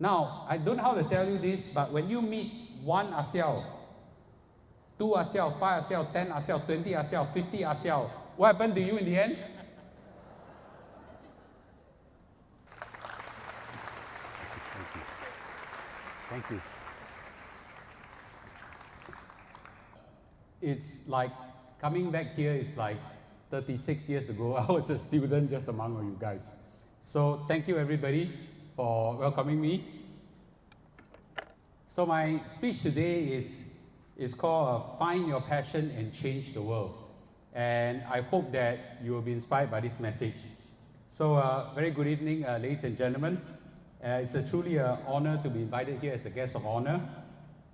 Now, I don't know how to tell you this, but when you meet 1 ASEAN, 2 ASEAN, 5 ASEAN, 10 ASEAN, 20 ASEAN, 50 ASEAN, what happened to you in the end? Thank you. It's like coming back here is like 36 years ago. I was a student just among you guys. So thank you everybody for welcoming me. So my speech today is called Find Your Passion and Change the World. And I hope that you will be inspired by this message. So very good evening, ladies and gentlemen. It's truly an honor to be invited here as a guest of honor.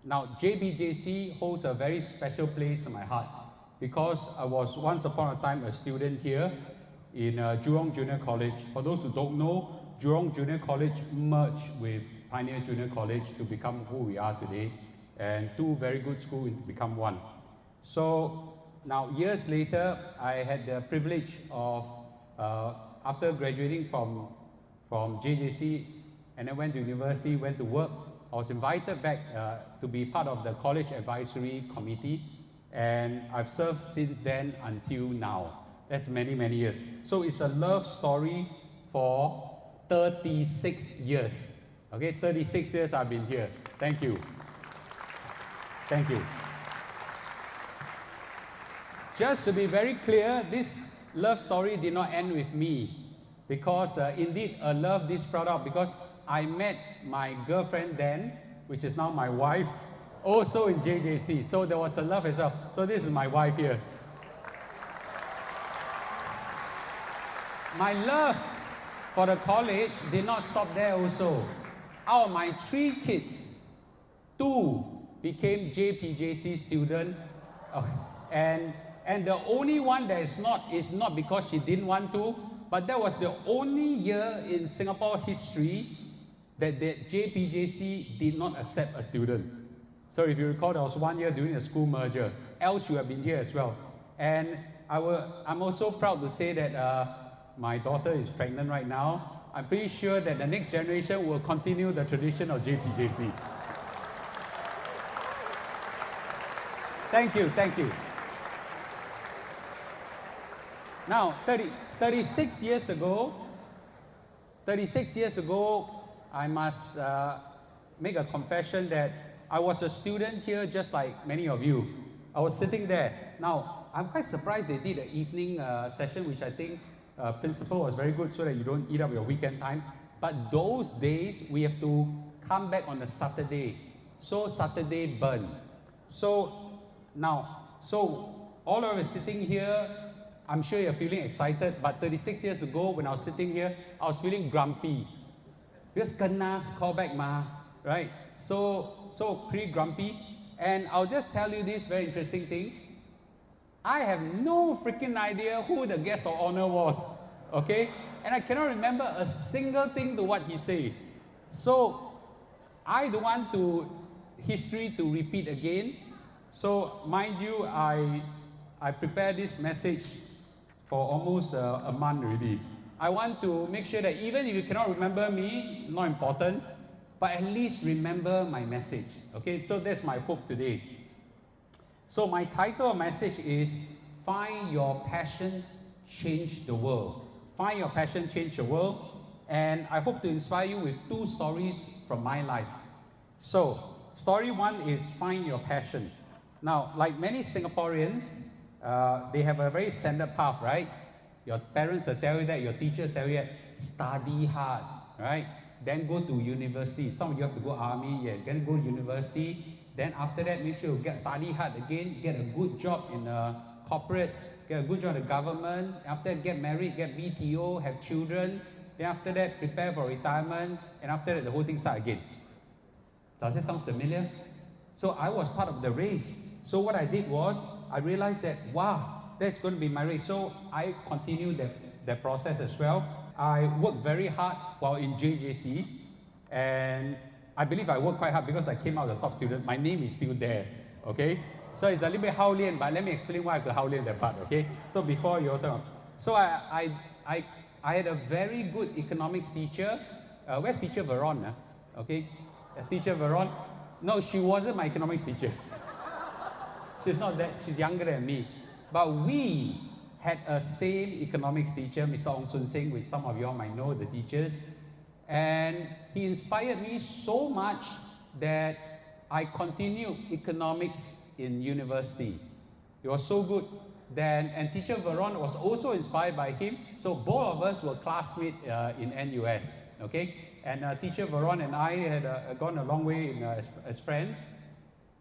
Now, JPJC holds a very special place in my heart because I was once upon a time a student here in Jurong Junior College. For those who don't know, Jurong Junior College merged with Pioneer Junior College to become who we are today, and two very good schools to become one. So now, years later, I had the privilege of, after graduating from JJC, and I went to university, went to work. I was invited back to be part of the college advisory committee, and I've served since then until now. That's many, many years. So it's a love story for 36 years. Okay, 36 years I've been here. Thank you. Thank you. Just to be very clear, this love story did not end with me, because indeed a love this brought up because I met my girlfriend then, which is now my wife, also in JJC. So there was a love as well. So this is my wife here. My love for the college did not stop there also. Out of my 3 kids, 2 became JPJC students, and the only one that is not because she didn't want to, but that was the only year in Singapore history that the JPJC did not accept a student. So if you recall, there was 1 year during the school merger. Else you have been here as well. And I'm also proud to say that my daughter is pregnant right now. I'm pretty sure that the next generation will continue the tradition of JPJC. Thank you, thank you. Now, 36 years ago, I must make a confession that I was a student here just like many of you. I was sitting there. Now, I'm quite surprised they did an evening session, which I think principle was very good so that you don't eat up your weekend time. But those days, we have to come back on a Saturday. So Saturday burn. So now, all of us sitting here, I'm sure you're feeling excited, but 36 years ago when I was sitting here, I was feeling grumpy. Because Kanas call back ma, right? So pretty grumpy. And I'll just tell you this very interesting thing. I have no freaking idea who the guest of honor was, okay? And I cannot remember a single thing to what he said. So I don't want history to repeat again. So mind you, I prepared this message for almost a month already. I want to make sure that even if you cannot remember me, not important, but at least remember my message. Okay, so that's my hope today. So my title of message is Find Your Passion, Change the World. Find your passion, change the world. And I hope to inspire you with 2 stories from my life. So, story 1 is Find Your Passion. Now, like many Singaporeans, they have a very standard path, right? Your parents will tell you that, your teachers tell you that, study hard, right? Then go to university. Some of you have to go army, then go to university. Then after that, make sure you study hard again, get a good job in a corporate, get a good job in the government. After that, get married, get BTO, have children. Then after that, prepare for retirement. And after that, the whole thing starts again. Does it sound familiar? So I was part of the race. So what I did was, I realized that, wow, that's going to be my race. So I continued that process as well. I worked very hard while in JJC, and I believe I worked quite hard because I came out as a top student. My name is still there, okay? So it's a little bit Haolian, but let me explain why I have to Haolian that part, okay? So before your turn. So I had a very good economics teacher. Where's teacher Veron? Okay, teacher Veron. No, she wasn't my economics teacher. She's not that, she's younger than me. But we had a same economics teacher, Mr. Ong Sun Sing, which some of you all might know, the teachers. And he inspired me so much that I continued economics in university. It was so good. Then, and teacher Veron was also inspired by him. So both of us were classmates in NUS, okay? And teacher Veron and I had gone a long way as friends.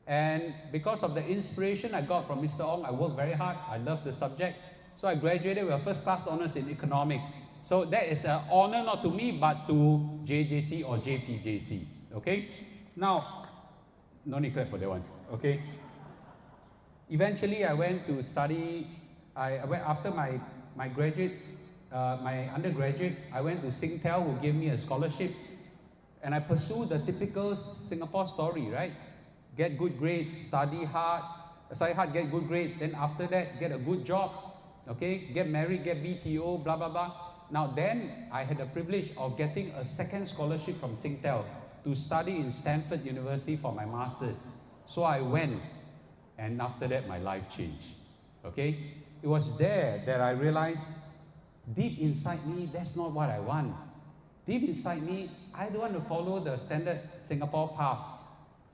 And because of the inspiration I got from Mr. Ong, I worked very hard. I loved the subject. So I graduated with a first class honors in economics. So that is an honor not to me, but to JJC or JPJC, okay? Now, no need clap for that one, okay? Eventually, I went to study, I went after my undergraduate, I went to Singtel, who gave me a scholarship, and I pursued the typical Singapore story, right? Get good grades, study hard, get good grades, then after that, get a good job, okay? Get married, get BTO, blah, blah, blah. Now then, I had the privilege of getting a second scholarship from Singtel to study in Stanford University for my master's. So I went, and after that, my life changed, okay? It was there that I realized, deep inside me, that's not what I want. Deep inside me, I don't want to follow the standard Singapore path.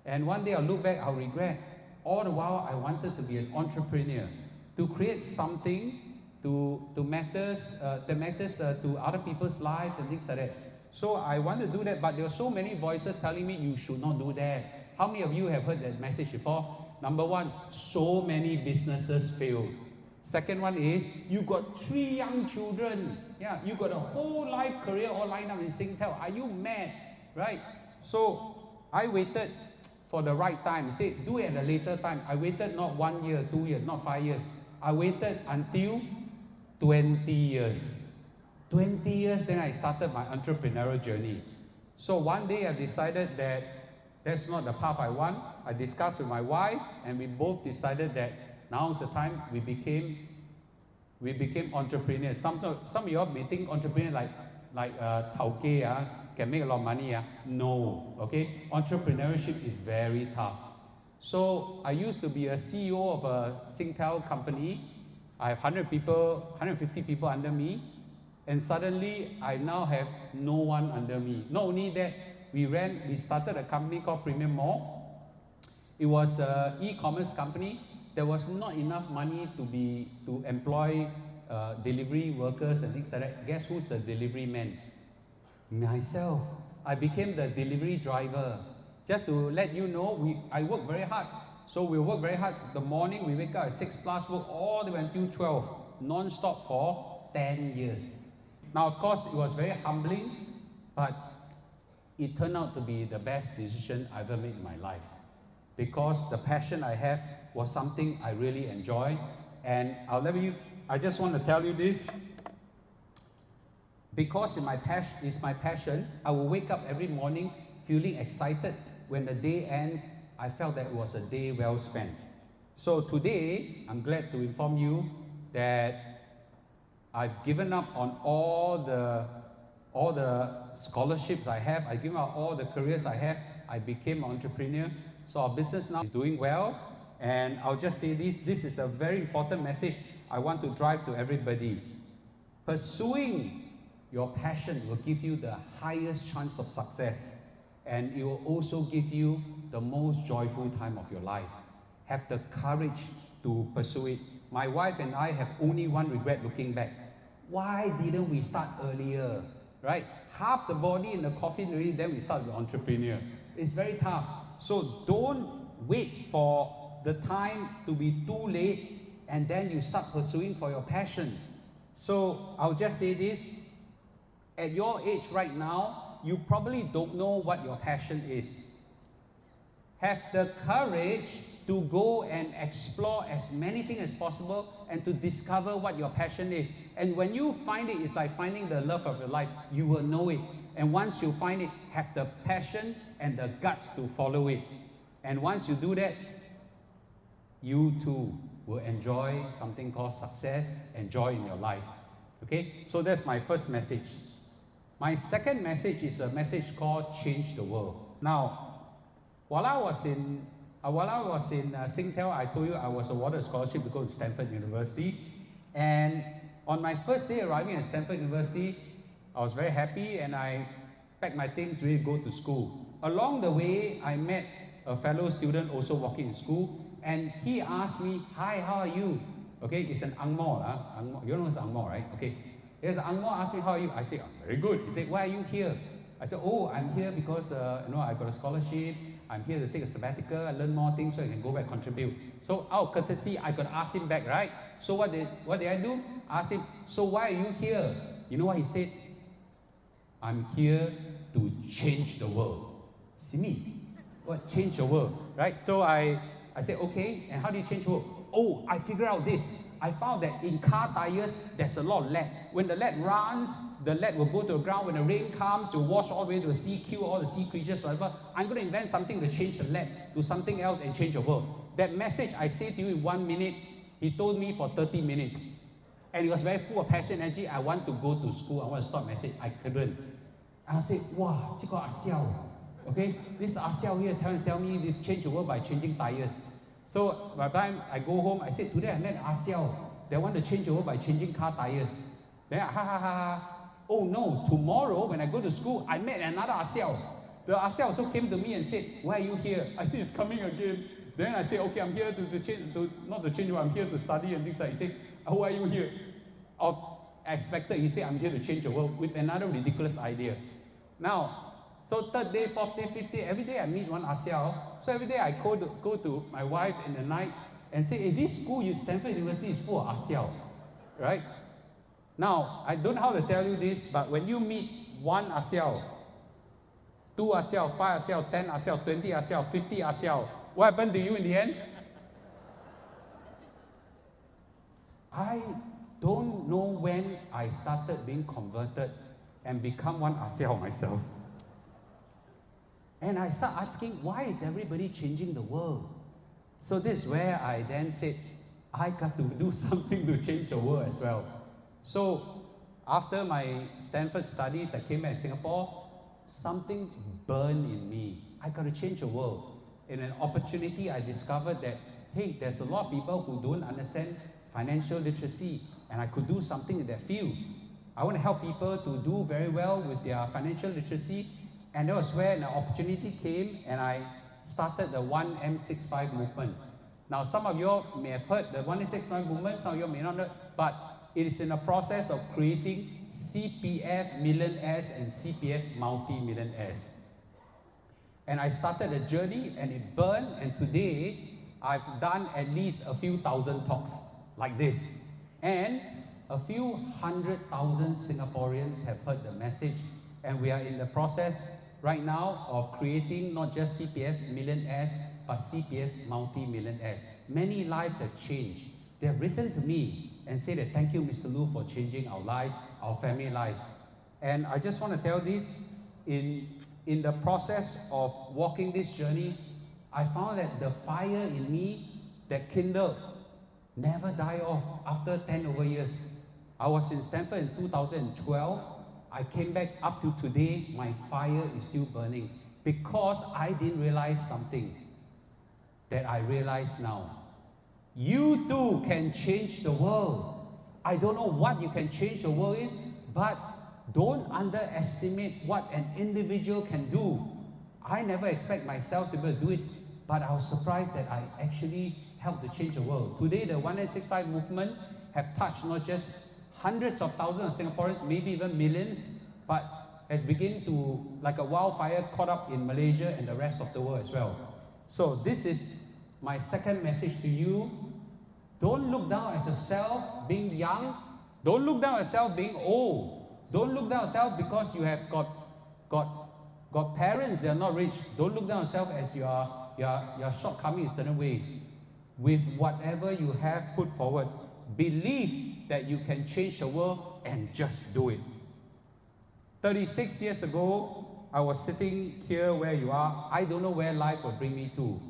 And one day I'll look back, I'll regret. All the while, I wanted to be an entrepreneur, to create something that matters to other people's lives and things like that. So I want to do that, but there were so many voices telling me, you should not do that. How many of you have heard that message before? Number one, so many businesses fail. Second one is, you got 3 young children. Yeah, you got a whole life career all lined up in Singtel. Are you mad? Right? So I waited for the right time. He said, do it at a later time. I waited not 1 year, 2 years, not 5 years. I waited until 20 years. 20 years, then I started my entrepreneurial journey. So one day I decided that that's not the path I want. I discussed with my wife, and we both decided that now's the time we became entrepreneurs. Some of you all may think entrepreneur like tauke, can make a lot of money. No, okay? Entrepreneurship is very tough. So I used to be a CEO of a Singtel company. I have 150 people under me, and suddenly I now have no one under me. Not only that, we started a company called Premium Mall. It was an e-commerce company. There was not enough money to employ delivery workers and things like that. Guess who's the delivery man? Myself. I became the delivery driver. Just to let you know, I work very hard. So we work very hard. The morning we wake up at 6 plus, work all the way until 12, non-stop for 10 years. Now, of course, it was very humbling, but it turned out to be the best decision I ever made in my life. Because the passion I have was something I really enjoy. And I just want to tell you this. Because it's my passion, I will wake up every morning feeling excited. When the day ends, I felt that it was a day well spent. So today, I'm glad to inform you that I've given up on all the scholarships I have. I've given up all the careers I have. I became an entrepreneur. So our business now is doing well. And I'll just say this. This is a very important message I want to drive to everybody. Pursuing your passion will give you the highest chance of success. And it will also give you the most joyful time of your life. Have the courage to pursue it. My wife and I have only one regret looking back. Why didn't we start earlier? Right? Half the body in the coffin already, then we start as an entrepreneur. It's very tough. So don't wait for the time to be too late and then you start pursuing for your passion. So I'll just say this. At your age right now, you probably don't know what your passion is. Have the courage to go and explore as many things as possible and to discover what your passion is. And when you find it, it's like finding the love of your life. You will know it. And once you find it, have the passion and the guts to follow it. And once you do that, you too will enjoy something called success and joy in your life. Okay? So that's my first message. My second message is a message called Change the World. Now, while I was in Singtel, I told you I was awarded a scholarship to go to Stanford University. And on my first day arriving at Stanford University, I was very happy and I packed my things ready to go to school. Along the way, I met a fellow student also walking in school, and he asked me, "Hi, how are you?" Okay, it's an Angmo, Angmo. You know it's Angmo, right? Okay. There's an Angmo asked me, "How are you?" I said, "I'm very good." He said, "Why are you here?" I said, "Oh, I'm here because I got a scholarship. I'm here to take a sabbatical, I learn more things so I can go back and contribute." So out of courtesy, I could ask him back, right? So what did I do? I asked him, "So why are you here?" You know what he said? "I'm here to change the world." See me? What? Change the world, right? So I said, "Okay, and how do you change the world?" "Oh, I figured out this. I found that in car tires, there's a lot of lead. When the lead runs, the lead will go to the ground. When the rain comes, it will wash all the way to the sea, kill all the sea creatures, whatever. I'm going to invent something to change the lead to something else and change the world." That message I say to you in 1 minute, he told me for 30 minutes. And he was very full of passion, energy. I want to go to school. I want to stop message. I couldn't. I said, "Wow, this is Seow." Okay, this Seow here trying to tell me to change the world by changing tires. So by the time I go home, I said, "Today I met Seow. They want to change the world by changing car tires." Then oh no, tomorrow when I go to school, I met another Seow. The Seow also came to me and said, "Why are you here?" I said, "It's coming again." Then I said, "Okay, I'm here to change, not to change the world, I'm here to study and things like that." He said, "Oh, why are you here?" Expected, he said, "I'm here to change the world," with another ridiculous idea. Now, so third day, fourth day, fifth day, every day I meet one Seow. So every day I go to my wife in the night and say, "Hey, this school, Stanford University, is full of Seow," right? Now, I don't know how to tell you this, but when you meet one Seow, two Seow, five Seow, 10 Seow, 20 Seow, 50 Seow, what happened to you in the end? I don't know when I started being converted and become one Seow myself. And I start asking, why is everybody changing the world? So this is where I then said, I got to do something to change the world as well. So after my Stanford studies, I came back to Singapore, something burned in me. I got to change the world. In an opportunity, I discovered that, hey, there's a lot of people who don't understand financial literacy, and I could do something in that field. I want to help people to do very well with their financial literacy, and that was where an opportunity came, and I started the 1M65 movement. Now, some of you all may have heard the 1M65 movement, some of you all may not know, but it is in the process of creating CPF millionaires and CPF multi-millionaires. And I started a journey, and it burned, and today, I've done at least a few thousand talks like this. And a few 100,000 Singaporeans have heard the message, and we are in the process right now of creating not just CPF millionaires, but CPF multi-millionaires. Many lives have changed. They have written to me and said that, "Thank you, Mr. Lu, for changing our lives, our family lives." And I just want to tell this, in the process of walking this journey, I found that the fire in me that kindled never died off after 10 over years. I was in Stanford in 2012. I came back up to today, my fire is still burning because I didn't realize something that I realize now. You too can change the world. I don't know what you can change the world in, but don't underestimate what an individual can do. I never expect myself to be able to do it, but I was surprised that I actually helped to change the world. Today, the 1M65 movement have touched not just hundreds of thousands of Singaporeans, maybe even millions, but has begun to, like a wildfire, caught up in Malaysia and the rest of the world as well. So this is my second message to you. Don't look down at yourself being young. Don't look down at yourself being old. Don't look down at yourself because you have got parents that are not rich. Don't look down at yourself as you are shortcoming in certain ways. With whatever you have put forward, believe that you can change the world and just do it. 36 years ago, I was sitting here where you are. I don't know where life will bring me to.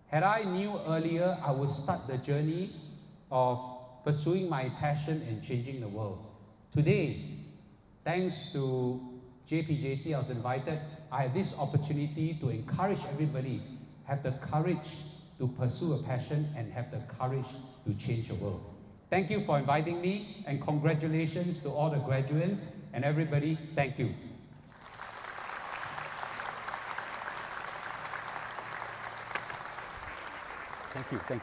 Had I knew earlier, I would start the journey of pursuing my passion and changing the world. Today, thanks to JPJC, I was invited. I had this opportunity to encourage everybody, have the courage to pursue a passion and have the courage to change the world. Thank you for inviting me, and congratulations to all the graduates and everybody. Thank you. Thank you.